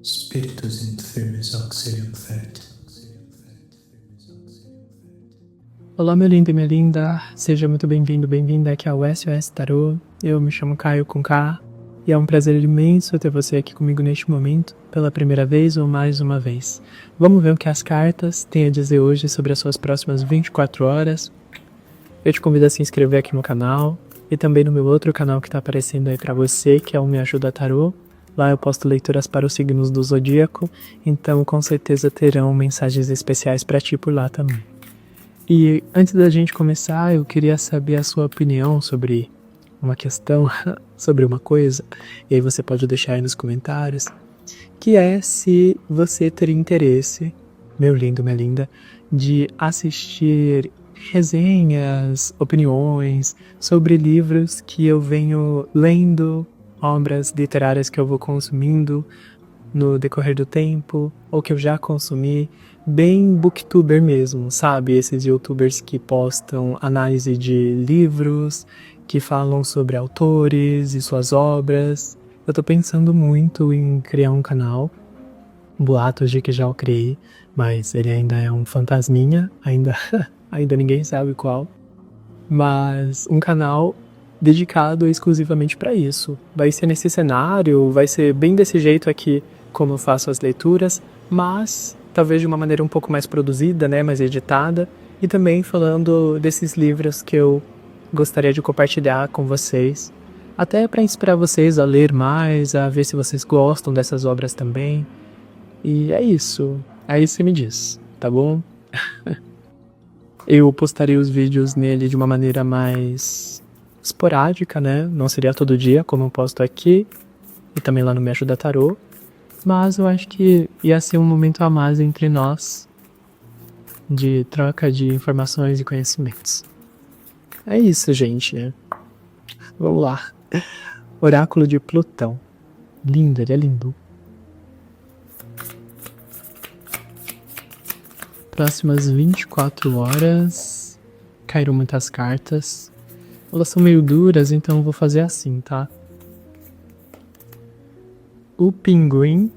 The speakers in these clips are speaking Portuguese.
Espíritos infirmes auxilium fert. Olá, meu lindo e minha linda, seja muito bem-vindo, bem-vinda aqui ao SOS Tarô. Eu me chamo Caio com K e é um prazer imenso ter você aqui comigo neste momento, pela primeira vez ou mais uma vez. Vamos ver o que as cartas têm a dizer hoje sobre as suas próximas 24 horas. Eu te convido a se inscrever aqui no canal e também no meu outro canal que está aparecendo aí para você, que é o Me Ajuda Tarô. Lá eu posto leituras para os signos do zodíaco, então com certeza terão mensagens especiais para ti por lá também. E antes da gente começar, eu queria saber a sua opinião sobre uma questão, sobre uma coisa, e aí você pode deixar aí nos comentários, que é se você teria interesse, meu lindo, minha linda, de assistir resenhas, opiniões sobre livros que eu venho lendo, obras literárias que eu vou consumindo no decorrer do tempo, ou que eu já consumi, bem booktuber mesmo, sabe? Esses youtubers que postam análise de livros, que falam sobre autores e suas obras. Eu tô pensando muito em criar um canal, boatos de que já o criei, mas ele ainda é um fantasminha, ainda ninguém sabe qual. Mas um canal dedicado exclusivamente para isso. Vai ser nesse cenário, vai ser bem desse jeito aqui como eu faço as leituras, mas talvez de uma maneira um pouco mais produzida, né, mais editada, e também falando desses livros que eu gostaria de compartilhar com vocês, até para inspirar vocês a ler mais, a ver se vocês gostam dessas obras também. E é isso. Aí você me diz, tá bom? Eu postaria os vídeos nele de uma maneira mais esporádica, né? Não seria todo dia, como eu posto aqui, e também lá no Me Ajuda Tarô. Mas eu acho que ia ser um momento a mais entre nós, de troca de informações e conhecimentos. É isso, gente. Vamos lá. Oráculo de Plutão. Lindo, ele é lindo. Próximas 24 horas. Caíram muitas cartas. Elas são meio duras, então eu vou fazer assim, tá? O pinguim.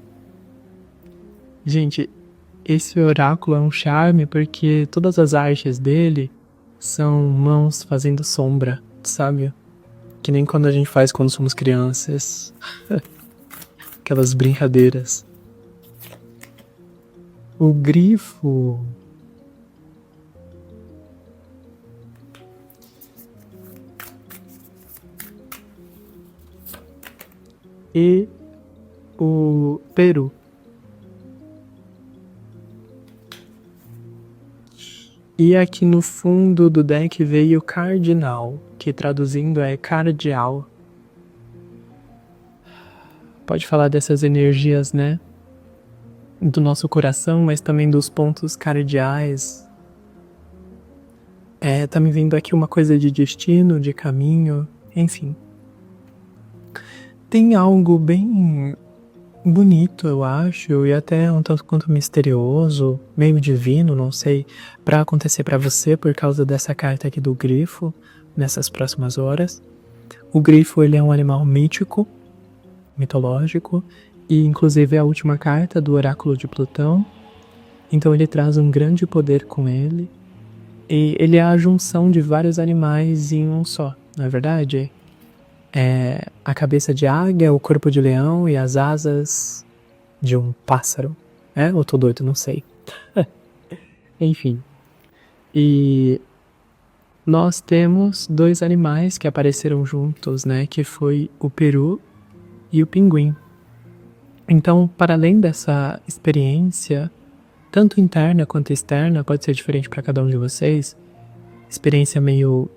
Gente, esse oráculo é um charme porque todas as artes dele são mãos fazendo sombra, sabe? Que nem quando a gente faz quando somos crianças. Aquelas brincadeiras. O grifo. E o peru. E aqui no fundo do deck veio o cardinal, que traduzindo é cardeal. Pode falar dessas energias, né? Do nosso coração, mas também dos pontos cardeais. Tá me vindo aqui uma coisa de destino, de caminho, enfim. Tem algo bem bonito, eu acho, e até um tanto quanto misterioso, meio divino, não sei, para acontecer para você por causa dessa carta aqui do grifo, nessas próximas horas. O grifo, ele é um animal mítico, mitológico, e inclusive é a última carta do oráculo de Plutão, então ele traz um grande poder com ele, e ele é a junção de vários animais em um só, não é verdade? A cabeça de águia, o corpo de leão e as asas de um pássaro. Ou tô doido, não sei. Enfim. E nós temos dois animais que apareceram juntos, né? Que foi o peru e o pinguim. Então, para além dessa experiência, tanto interna quanto externa, pode ser diferente para cada um de vocês, experiência meio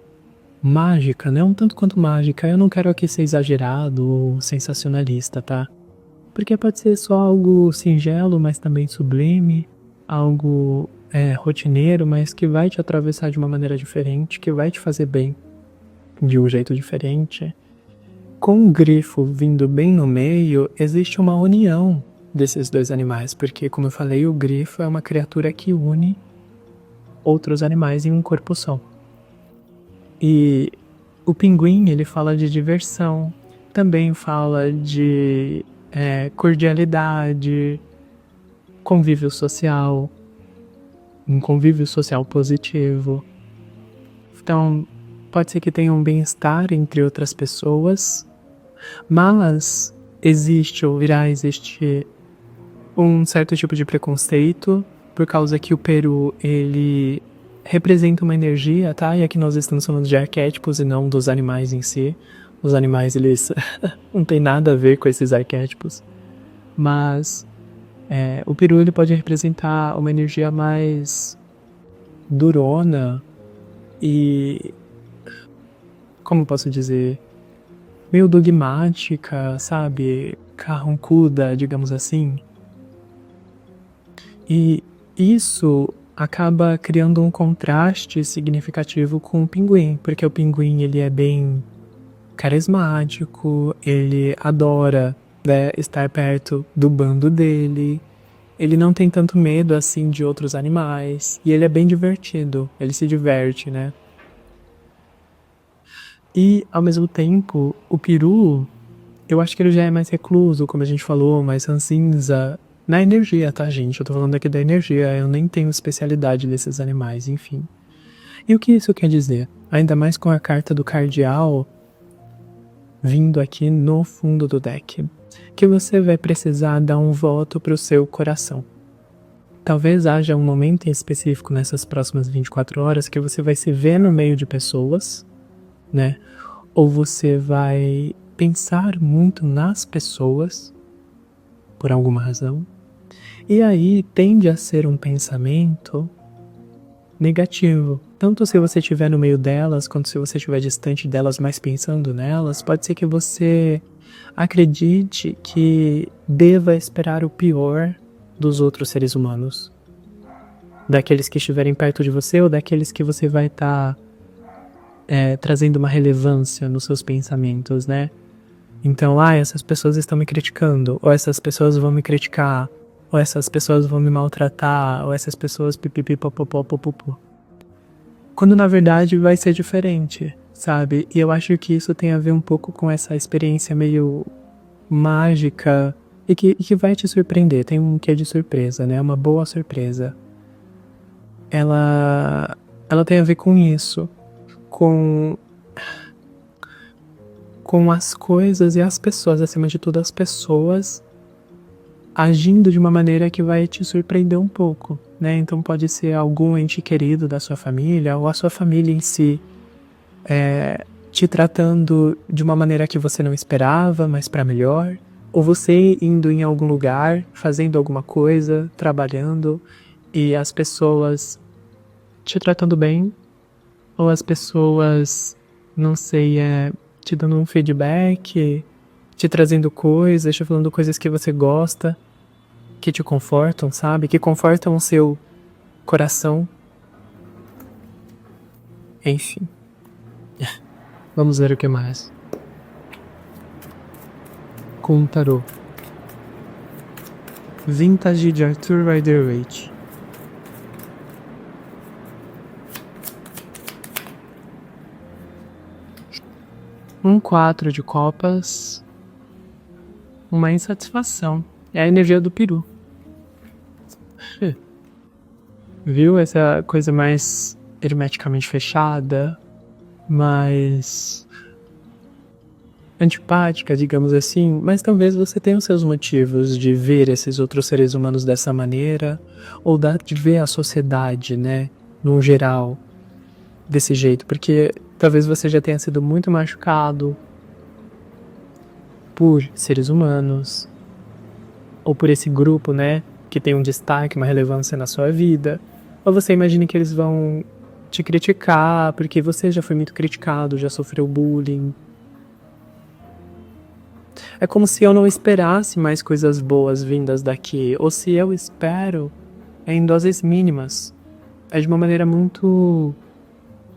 mágica, né? Um tanto quanto mágica. Eu não quero aqui ser exagerado ou sensacionalista, tá? Porque pode ser só algo singelo, mas também sublime, algo rotineiro, mas que vai te atravessar de uma maneira diferente, que vai te fazer bem de um jeito diferente. Com o grifo vindo bem no meio, existe uma união desses dois animais, porque, como eu falei, o grifo é uma criatura que une outros animais em um corpo só. E o pinguim, ele fala de diversão, também fala de cordialidade, convívio social, um convívio social positivo. Então, pode ser que tenha um bem-estar entre outras pessoas, mas existe ou irá existir um certo tipo de preconceito, por causa que o Peru, ele representa uma energia, tá? E aqui nós estamos falando de arquétipos e não dos animais em si. Os animais, eles não tem nada a ver com esses arquétipos. Mas o Peru, ele pode representar uma energia mais durona e, como posso dizer, meio dogmática, sabe? Carrancuda, digamos assim. E isso acaba criando um contraste significativo com o pinguim, porque o pinguim, ele é bem carismático, ele adora, né, estar perto do bando dele, ele não tem tanto medo assim de outros animais, e ele é bem divertido, ele se diverte, né? E, ao mesmo tempo, o peru, eu acho que ele já é mais recluso, como a gente falou, mais ranzinza, na energia, tá, gente? Eu tô falando aqui da energia, eu nem tenho especialidade desses animais, enfim. E o que isso quer dizer? Ainda mais com a carta do cardeal vindo aqui no fundo do deck, que você vai precisar dar um voto pro seu coração. Talvez haja um momento em específico nessas próximas 24 horas que você vai se ver no meio de pessoas, né? Ou você vai pensar muito nas pessoas, por alguma razão, e aí tende a ser um pensamento negativo. Tanto se você estiver no meio delas, quanto se você estiver distante delas, mas pensando nelas, pode ser que você acredite que deva esperar o pior dos outros seres humanos. Daqueles que estiverem perto de você ou daqueles que você vai estar trazendo uma relevância nos seus pensamentos, né? Então, essas pessoas estão me criticando, ou essas pessoas vão me criticar, ou essas pessoas vão me maltratar, ou essas pessoas pipipipopopopopopô. Quando na verdade vai ser diferente, sabe? E eu acho que isso tem a ver um pouco com essa experiência meio mágica e que vai te surpreender. Tem um quê de surpresa, né? Uma boa surpresa. Ela tem a ver com isso, com as coisas e as pessoas, acima de tudo as pessoas agindo de uma maneira que vai te surpreender um pouco, né? Então pode ser algum ente querido da sua família ou a sua família em si te tratando de uma maneira que você não esperava, mas para melhor, ou você indo em algum lugar, fazendo alguma coisa, trabalhando e as pessoas te tratando bem, ou as pessoas, não sei, te dando um feedback, te trazendo coisas, te falando coisas que você gosta, que te confortam, sabe? Que confortam o seu coração. Enfim. Vamos ver o que mais. Com o tarô. Vintage de Arthur Rider-Waite. Um 4 de copas. Uma insatisfação. É a energia do peru. Viu? Essa coisa mais hermeticamente fechada, mais antipática, digamos assim, mas talvez você tenha os seus motivos de ver esses outros seres humanos dessa maneira, ou de ver a sociedade, né, no geral, desse jeito, porque talvez você já tenha sido muito machucado por seres humanos, ou por esse grupo, né, que tem um destaque, uma relevância na sua vida, ou você imagina que eles vão te criticar, porque você já foi muito criticado, já sofreu bullying. É como se eu não esperasse mais coisas boas vindas daqui, ou se eu espero, é em doses mínimas, é de uma maneira muito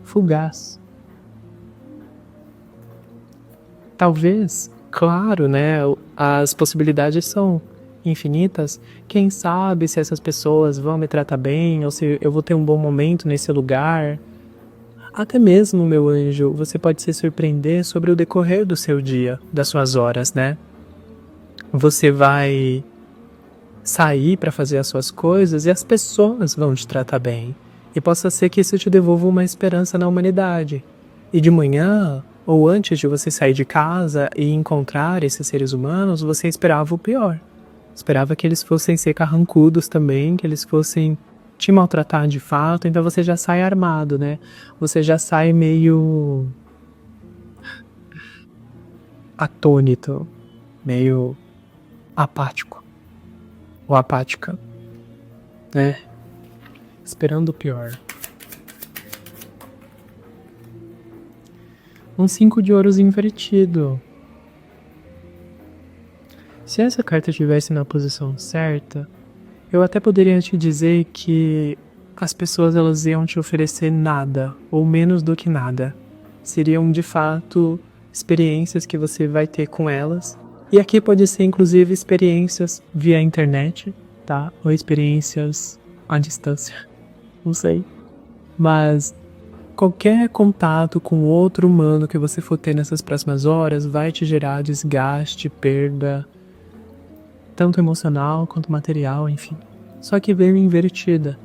fugaz. Talvez, claro, né, as possibilidades são infinitas. Quem sabe se essas pessoas vão me tratar bem, ou se eu vou ter um bom momento nesse lugar. Até mesmo, meu anjo, você pode se surpreender sobre o decorrer do seu dia, das suas horas, né? Você vai sair para fazer as suas coisas e as pessoas vão te tratar bem. E possa ser que isso te devolva uma esperança na humanidade. E de manhã, ou antes de você sair de casa e encontrar esses seres humanos, você esperava o pior. Esperava que eles fossem ser carrancudos também, que eles fossem te maltratar de fato, então você já sai armado, né? Você já sai meio atônito, meio apático ou apática, né? Esperando o pior. Um 5 de ouros invertido. Se essa carta estivesse na posição certa, eu até poderia te dizer que as pessoas elas iam te oferecer nada, ou menos do que nada. Seriam de fato experiências que você vai ter com elas. E aqui pode ser inclusive experiências via internet, tá? Ou experiências à distância. Não sei. Mas qualquer contato com outro humano que você for ter nessas próximas horas vai te gerar desgaste, perda, tanto emocional quanto material, enfim. Só que veio invertida.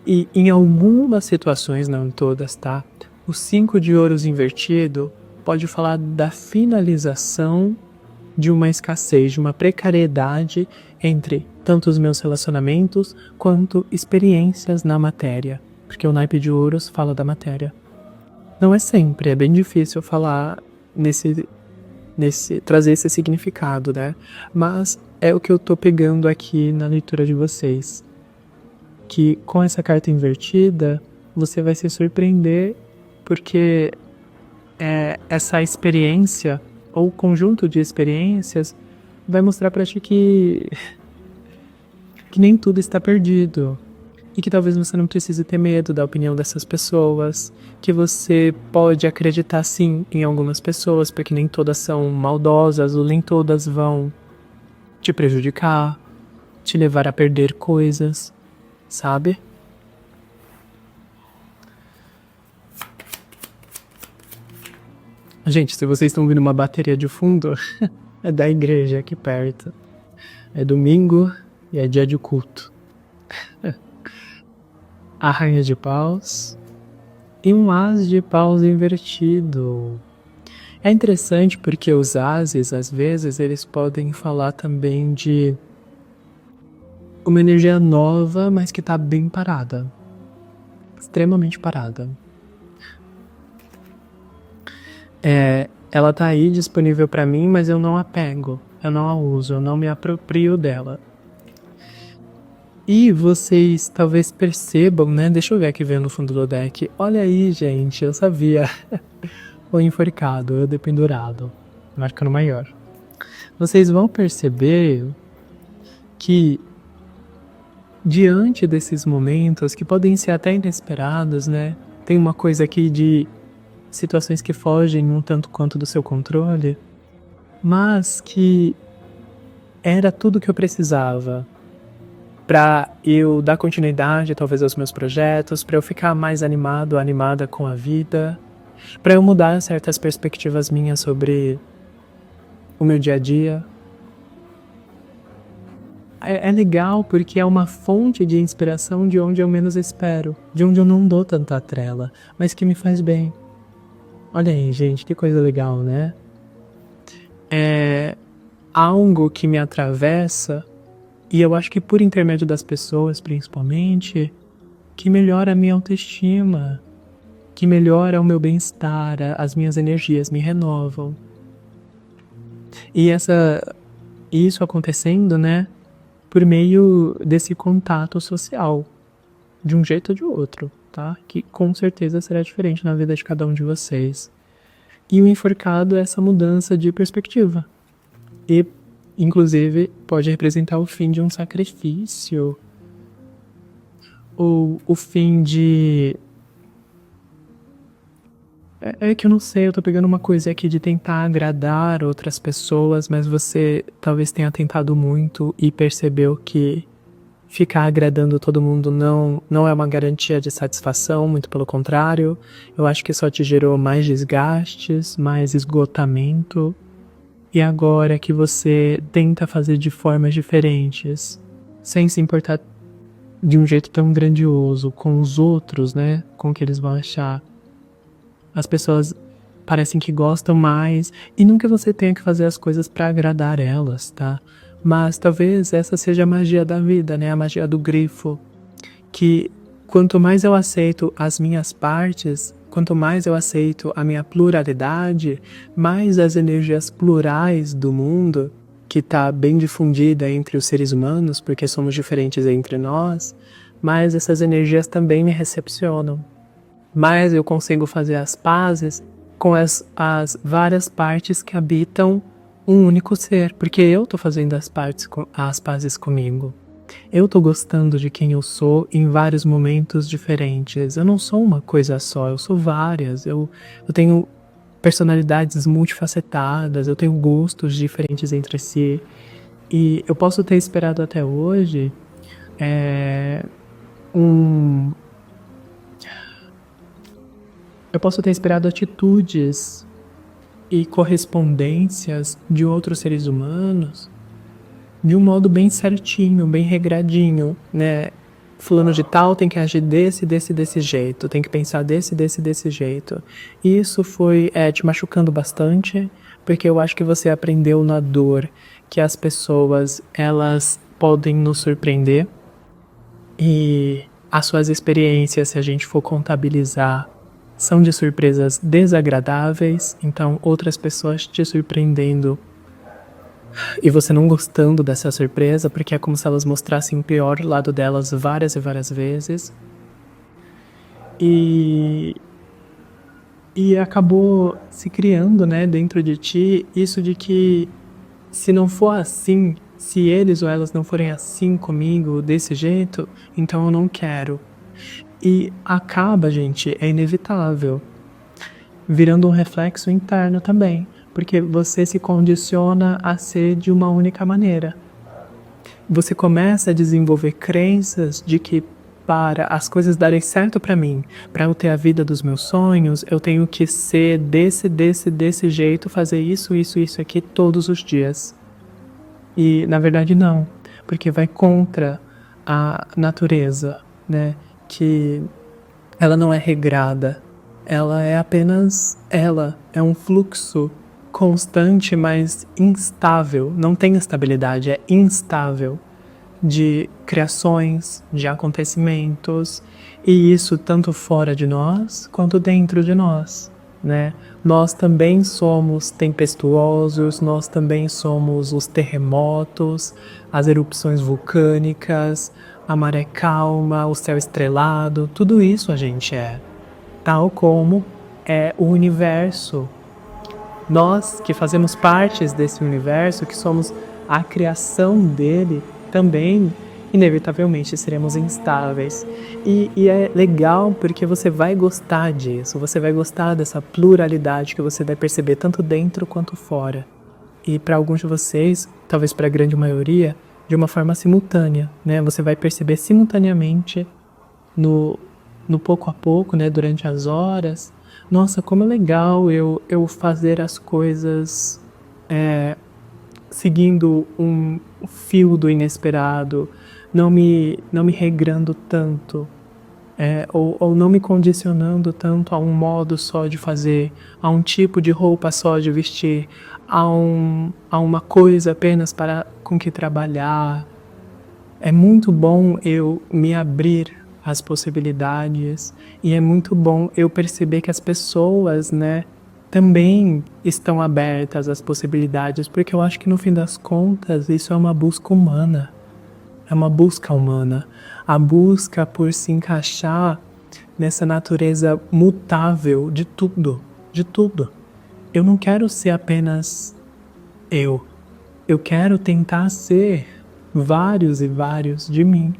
E em algumas situações, não em todas, tá? O 5 de ouros invertido pode falar da finalização de uma escassez, de uma precariedade entre tanto os meus relacionamentos quanto experiências na matéria. Porque o naipe de ouros fala da matéria. Não é sempre, é bem difícil falar trazer esse significado, né? Mas é o que eu tô pegando aqui na leitura de vocês. Que com essa carta invertida, você vai se surpreender porque essa experiência, ou conjunto de experiências, vai mostrar pra ti que nem tudo está perdido. E que talvez você não precise ter medo da opinião dessas pessoas, que você pode acreditar sim em algumas pessoas, porque nem todas são maldosas, ou nem todas vão te prejudicar, te levar a perder coisas, sabe? Gente, se vocês estão ouvindo uma bateria de fundo, é da igreja aqui perto. É domingo e é dia de culto. A rainha de paus e um as de paus invertido. É interessante porque os ases, às vezes, eles podem falar também de uma energia nova, mas que tá bem parada. Extremamente parada. Ela tá aí disponível pra mim, mas eu não a pego, eu não a uso, eu não me aproprio dela. E vocês talvez percebam, né? Deixa eu ver aqui vendo no fundo do deck. Olha aí, gente, eu sabia. O enforcado, eu dependurado. Marcando maior. Vocês vão perceber que diante desses momentos, que podem ser até inesperados, né? Tem uma coisa aqui de situações que fogem um tanto quanto do seu controle, mas que era tudo que eu precisava para eu dar continuidade talvez aos meus projetos, para eu ficar mais animado, animada com a vida, para eu mudar certas perspectivas minhas sobre o meu dia a dia. É legal porque é uma fonte de inspiração de onde eu menos espero, de onde eu não dou tanta trela, mas que me faz bem. Olha aí, gente, que coisa legal, né? É algo que me atravessa. E eu acho que por intermédio das pessoas, principalmente, que melhora a minha autoestima, que melhora o meu bem-estar, as minhas energias me renovam. E isso acontecendo, né, por meio desse contato social, de um jeito ou de outro, tá? Que com certeza será diferente na vida de cada um de vocês. E o enforcado é essa mudança de perspectiva. E inclusive, pode representar o fim de um sacrifício. Ou o fim de... É que eu não sei, eu tô pegando uma coisa aqui de tentar agradar outras pessoas, mas você talvez tenha tentado muito e percebeu que ficar agradando todo mundo não é uma garantia de satisfação, muito pelo contrário. Eu acho que só te gerou mais desgastes, mais esgotamento. E agora que você tenta fazer de formas diferentes, sem se importar de um jeito tão grandioso com os outros, né? Com o que eles vão achar. As pessoas parecem que gostam mais, e não que você tenha que fazer as coisas para agradar elas, tá? Mas talvez essa seja a magia da vida, né? A magia do grifo. Que quanto mais eu aceito as minhas partes, quanto mais eu aceito a minha pluralidade, mais as energias plurais do mundo, que está bem difundida entre os seres humanos, porque somos diferentes entre nós, mais essas energias também me recepcionam. Mais eu consigo fazer as pazes com as várias partes que habitam um único ser, porque eu tô fazendo as pazes comigo. Eu tô gostando de quem eu sou em vários momentos diferentes. Eu não sou uma coisa só, eu sou várias. Eu tenho personalidades multifacetadas, eu tenho gostos diferentes entre si. E eu posso ter esperado até hoje eu posso ter esperado atitudes e correspondências de outros seres humanos de um modo bem certinho, bem regradinho, né? Fulano de tal tem que agir desse jeito, tem que pensar desse jeito. E isso foi te machucando bastante, porque eu acho que você aprendeu na dor que as pessoas, elas podem nos surpreender, e as suas experiências, se a gente for contabilizar, são de surpresas desagradáveis. Então outras pessoas te surpreendendo e você não gostando dessa surpresa, porque é como se elas mostrassem o pior lado delas várias e várias vezes. E acabou se criando, né, dentro de ti, isso de que se não for assim, se eles ou elas não forem assim comigo, desse jeito, então eu não quero. E acaba, gente, é inevitável, virando um reflexo interno também, porque você se condiciona a ser de uma única maneira. Você começa a desenvolver crenças de que para as coisas darem certo para mim, para eu ter a vida dos meus sonhos, eu tenho que ser desse jeito, fazer isso aqui todos os dias. E na verdade não, porque vai contra a natureza, né? Que ela não é regrada, ela é apenas ela, é um fluxo constante, mas instável, não tem estabilidade, é instável, de criações, de acontecimentos, e isso tanto fora de nós quanto dentro de nós, né? Nós também somos tempestuosos, nós também somos os terremotos, as erupções vulcânicas, a maré calma, o céu estrelado, tudo isso a gente é, tal como é o universo. Nós que fazemos parte desse universo, que somos a criação dele, também inevitavelmente seremos instáveis. E é legal porque você vai gostar disso, você vai gostar dessa pluralidade que você vai perceber tanto dentro quanto fora. E para alguns de vocês, talvez para a grande maioria, de uma forma simultânea, né? Você vai perceber simultaneamente no pouco a pouco, né? Durante as horas. Nossa, como é legal eu fazer as coisas seguindo um fio do inesperado, não me regrando tanto, ou não me condicionando tanto a um modo só de fazer, a um tipo de roupa só de vestir, a uma coisa apenas com que trabalhar. É muito bom eu me abrir às possibilidades, e é muito bom eu perceber que as pessoas, né, também estão abertas às possibilidades, porque eu acho que no fim das contas isso é uma busca humana. É uma busca humana. A busca por se encaixar nessa natureza mutável de tudo. De tudo. Eu não quero ser apenas eu. Eu quero tentar ser vários e vários de mim.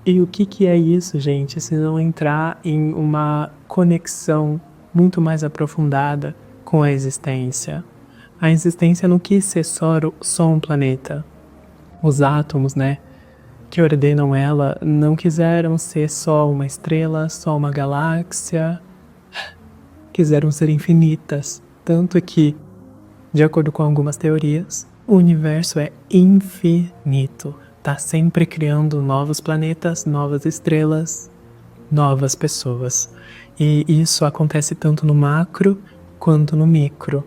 E o que é isso, gente, se não entrar em uma conexão muito mais aprofundada com a existência? A existência não quis ser só um planeta. Os átomos, né, que ordenam ela, não quiseram ser só uma estrela, só uma galáxia. Quiseram ser infinitas. Tanto que De acordo com algumas teorias, o universo é infinito. Tá sempre criando novos planetas, novas estrelas, novas pessoas. E isso acontece tanto no macro quanto no micro.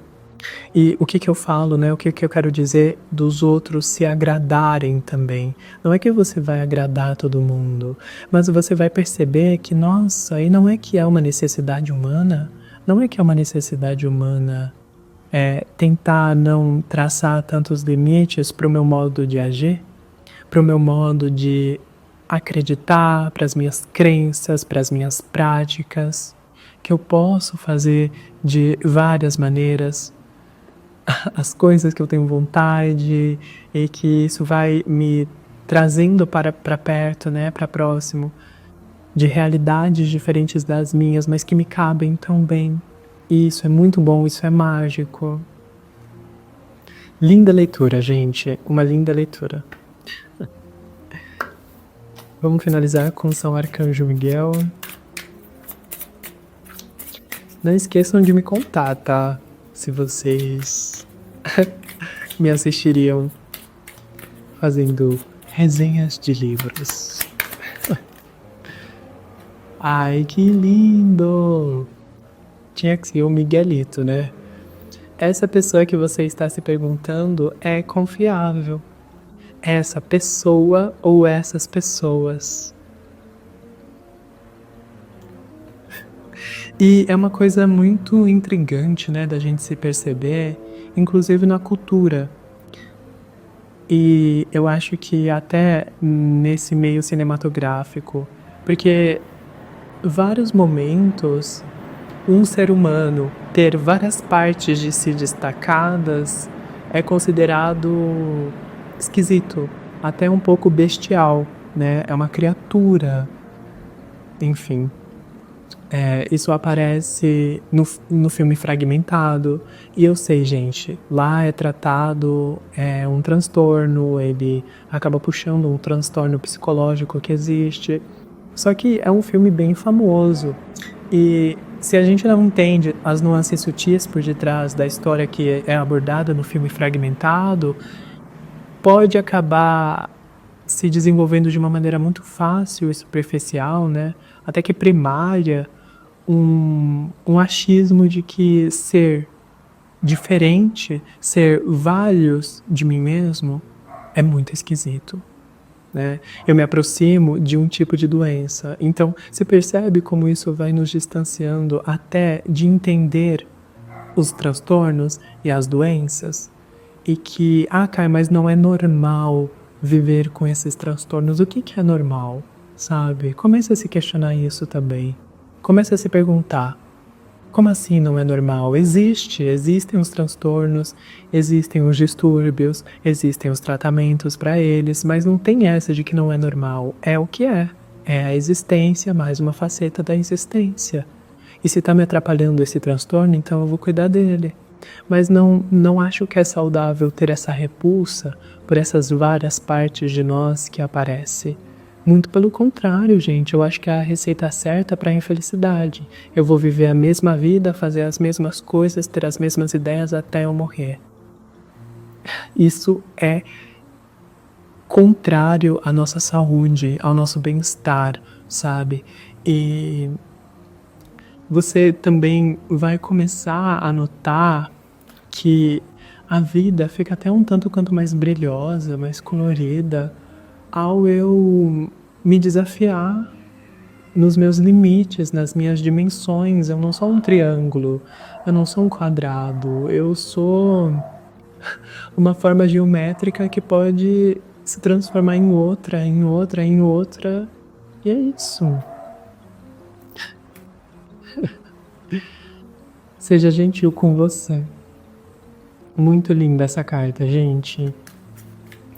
E o que eu falo, né? O que eu quero dizer dos outros se agradarem também. Não é que você vai agradar todo mundo, mas você vai perceber que, nossa, e não é que é uma necessidade humana, não é que é uma necessidade humana tentar não traçar tantos limites para o meu modo de agir, para o meu modo de acreditar, para as minhas crenças, para as minhas práticas, que eu posso fazer de várias maneiras as coisas que eu tenho vontade e que isso vai me trazendo para perto, né, para próximo, de realidades diferentes das minhas, mas que me cabem tão bem. E isso é muito bom, isso é mágico. Linda leitura, gente, uma linda leitura. Vamos finalizar com São Arcanjo Miguel. Não esqueçam de me contar, tá? Se vocês me assistiriam fazendo resenhas de livros. Ai, que lindo! Tinha que ser o Miguelito, né? Essa pessoa que você está se perguntando é confiável. Essa pessoa ou essas pessoas. E é uma coisa muito intrigante, né, da gente se perceber, inclusive na cultura. E eu acho que até nesse meio cinematográfico, porque vários momentos, um ser humano ter várias partes de si destacadas é considerado esquisito, até um pouco bestial, né? É uma criatura, enfim. Isso aparece no filme Fragmentado, e eu sei, gente, lá é tratado um transtorno, ele acaba puxando um transtorno psicológico que existe, só que é um filme bem famoso, e se a gente não entende as nuances sutis por detrás da história que é abordada no filme Fragmentado, pode acabar se desenvolvendo de uma maneira muito fácil e superficial, né? Até que primária, um achismo de que ser diferente, ser vários de mim mesmo, é muito esquisito, né? Eu me aproximo de um tipo de doença. Então, você percebe como isso vai nos distanciando até de entender os transtornos e as doenças? E que, Kai, mas não é normal viver com esses transtornos. O que é normal, sabe? Comece a se questionar isso também. Comece a se perguntar, como assim não é normal? Existem os transtornos, existem os distúrbios, existem os tratamentos para eles, mas não tem essa de que não é normal. É o que é. É a existência mais uma faceta da existência. E se está me atrapalhando esse transtorno, então eu vou cuidar dele. Mas não acho que é saudável ter essa repulsa por essas várias partes de nós que aparecem. Muito pelo contrário, gente, eu acho que é a receita certa para a infelicidade. Eu vou viver a mesma vida, fazer as mesmas coisas, ter as mesmas ideias até eu morrer. Isso é contrário à nossa saúde, ao nosso bem-estar, sabe? E você também vai começar a notar que a vida fica até um tanto quanto mais brilhosa, mais colorida, ao eu me desafiar nos meus limites, nas minhas dimensões. Eu não sou um triângulo, eu não sou um quadrado, eu sou uma forma geométrica que pode se transformar em outra, em outra, em outra, e é isso. Seja gentil com você. Muito linda essa carta, gente.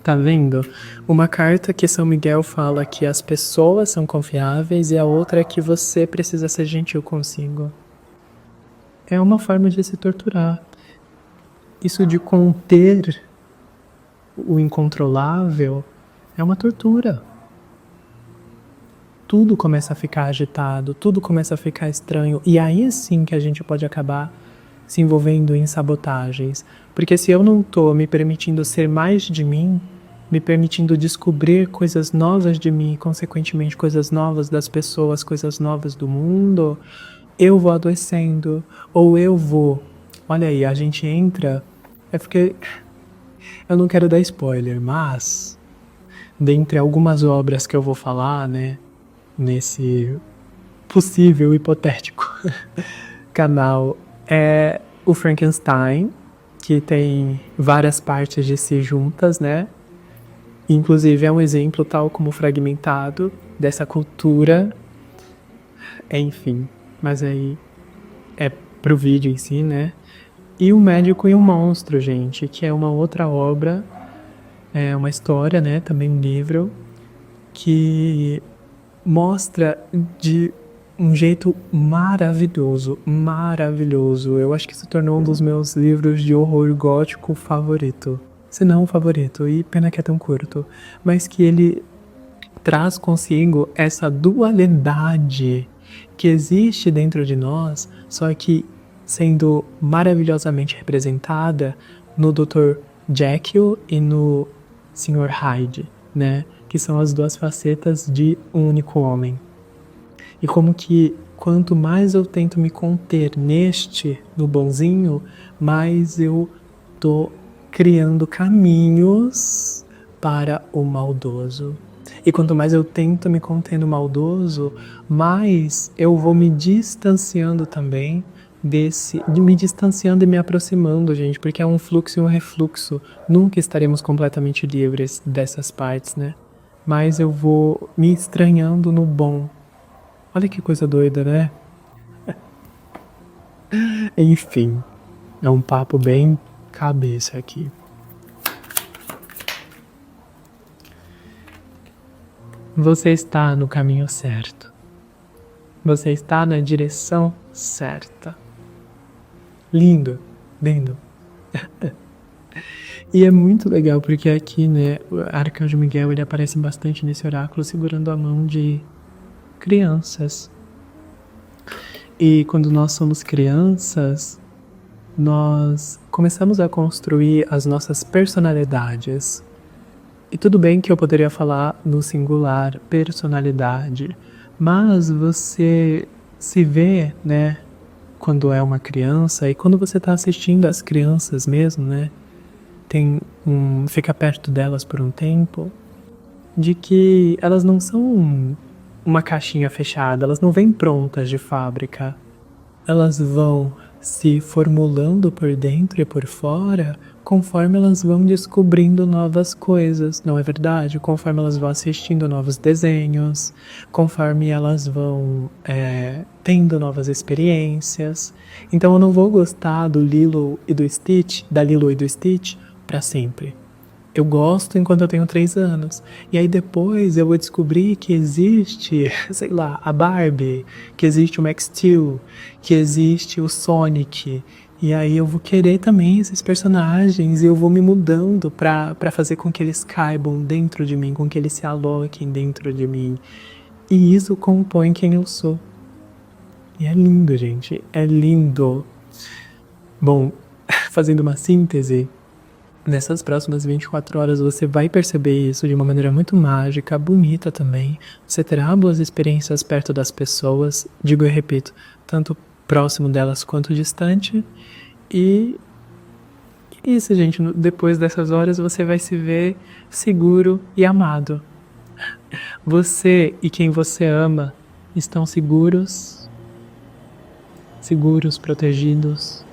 Tá vendo? Uma carta que São Miguel fala que as pessoas são confiáveis e a outra é que você precisa ser gentil consigo. É uma forma de se torturar. Isso de conter o incontrolável é uma tortura. Tudo começa a ficar agitado, tudo começa a ficar estranho, e aí sim que a gente pode acabar se envolvendo em sabotagens. Porque se eu não tô me permitindo ser mais de mim, me permitindo descobrir coisas novas de mim, consequentemente coisas novas das pessoas, coisas novas do mundo, eu vou adoecendo, ou eu vou... Olha aí, a gente entra... É porque eu não quero dar spoiler, mas dentre algumas obras que eu vou falar, né, nesse possível, hipotético canal, é o Frankenstein, que tem várias partes de si juntas, né? Inclusive é um exemplo, tal como Fragmentado, dessa cultura. Enfim, mas aí é pro vídeo em si, né? E O Médico e o Monstro, gente, que é uma outra obra, é uma história, né? Também um livro, que mostra de um jeito maravilhoso, maravilhoso. Eu acho que se tornou um dos meus livros de horror gótico favorito. Se não o favorito, e pena que é tão curto. Mas que ele traz consigo essa dualidade que existe dentro de nós, só que sendo maravilhosamente representada no Dr. Jekyll e no Sr. Hyde, né? Que são as duas facetas de um único homem. E como que quanto mais eu tento me conter no bonzinho, mais eu tô criando caminhos para o maldoso. E quanto mais eu tento me conter no maldoso, mais eu vou me distanciando também me distanciando e me aproximando, gente, porque é um fluxo e um refluxo. Nunca estaremos completamente livres dessas partes, né? Mas eu vou me estranhando no bom. Olha que coisa doida, né? Enfim, é um papo bem cabeça aqui. Você está no caminho certo. Você está na direção certa. Lindo, lindo. E é muito legal porque aqui, né, o Arcanjo Miguel, ele aparece bastante nesse oráculo segurando a mão de crianças. E quando nós somos crianças, nós começamos a construir as nossas personalidades. E tudo bem que eu poderia falar no singular personalidade, mas você se vê, né, quando é uma criança e quando você está assistindo as crianças mesmo, né, fica perto delas por um tempo, de que elas não são uma caixinha fechada, elas não vêm prontas de fábrica. Elas vão se formulando por dentro e por fora conforme elas vão descobrindo novas coisas, não é verdade? Conforme elas vão assistindo novos desenhos, conforme elas vão tendo novas experiências. Então eu não vou gostar do Lilo e do Stitch, da Lilo e do Stitch, para sempre. Eu gosto enquanto eu tenho 3 anos. E aí depois eu vou descobrir que existe, sei lá, a Barbie, que existe o Max Steel, que existe o Sonic. E aí eu vou querer também esses personagens e eu vou me mudando pra fazer com que eles caibam dentro de mim, com que eles se aloquem dentro de mim. E isso compõe quem eu sou. E é lindo, gente. É lindo. Bom, fazendo uma síntese, nessas próximas 24 horas você vai perceber isso de uma maneira muito mágica, bonita também. Você terá boas experiências perto das pessoas, digo e repito, tanto próximo delas quanto distante. E isso, gente, depois dessas horas você vai se ver seguro e amado. Você e quem você ama estão seguros, protegidos.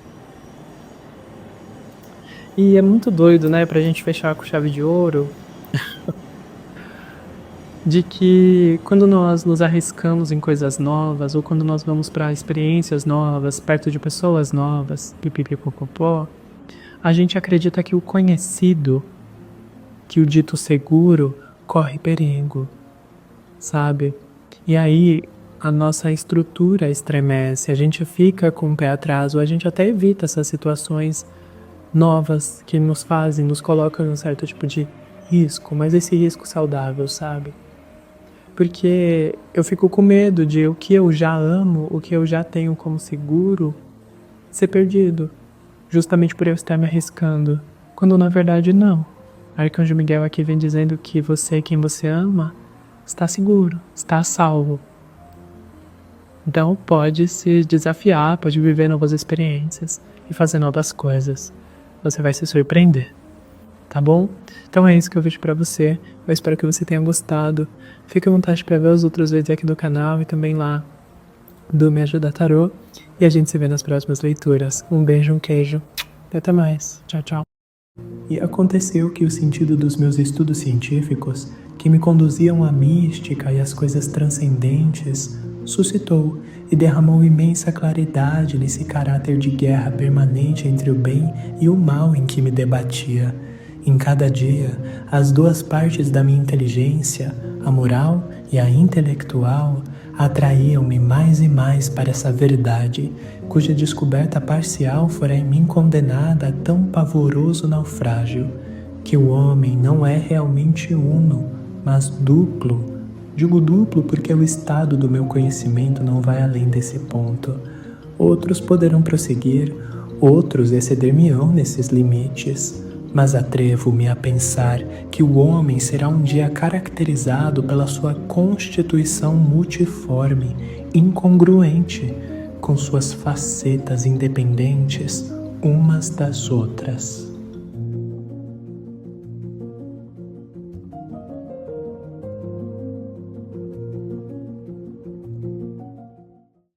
E é muito doido, né, pra gente fechar com chave de ouro, de que quando nós nos arriscamos em coisas novas, ou quando nós vamos para experiências novas, perto de pessoas novas, pipipipopopó, a gente acredita que o conhecido, que o dito seguro, corre perigo, sabe? E aí a nossa estrutura estremece, a gente fica com o pé atrás, ou a gente até evita essas situações novas que nos colocam em um certo tipo de risco, mas esse risco saudável, sabe? Porque eu fico com medo de o que eu já amo, o que eu já tenho como seguro, ser perdido, justamente por eu estar me arriscando, quando na verdade não. Arcanjo Miguel aqui vem dizendo que você, quem você ama, está seguro, está a salvo. Então pode se desafiar, pode viver novas experiências e fazer novas coisas. Você vai se surpreender, tá bom? Então é isso que eu vejo pra você. Eu espero que você tenha gostado. Fique à vontade para ver os outros vídeos aqui do canal e também lá do Me Ajuda Tarô. E a gente se vê nas próximas leituras. Um beijo, um queijo. Até mais. Tchau, tchau. E aconteceu que o sentido dos meus estudos científicos, que me conduziam à mística e às coisas transcendentes, suscitou e derramou imensa claridade nesse caráter de guerra permanente entre o bem e o mal em que me debatia. Em cada dia, as duas partes da minha inteligência, a moral e a intelectual, atraíam-me mais e mais para essa verdade, cuja descoberta parcial fora em mim condenada a tão pavoroso naufrágio, que o homem não é realmente uno, mas duplo. Digo duplo porque o estado do meu conhecimento não vai além desse ponto. Outros poderão prosseguir, outros exceder-me-ão nesses limites, mas atrevo-me a pensar que o homem será um dia caracterizado pela sua constituição multiforme, incongruente, com suas facetas independentes umas das outras.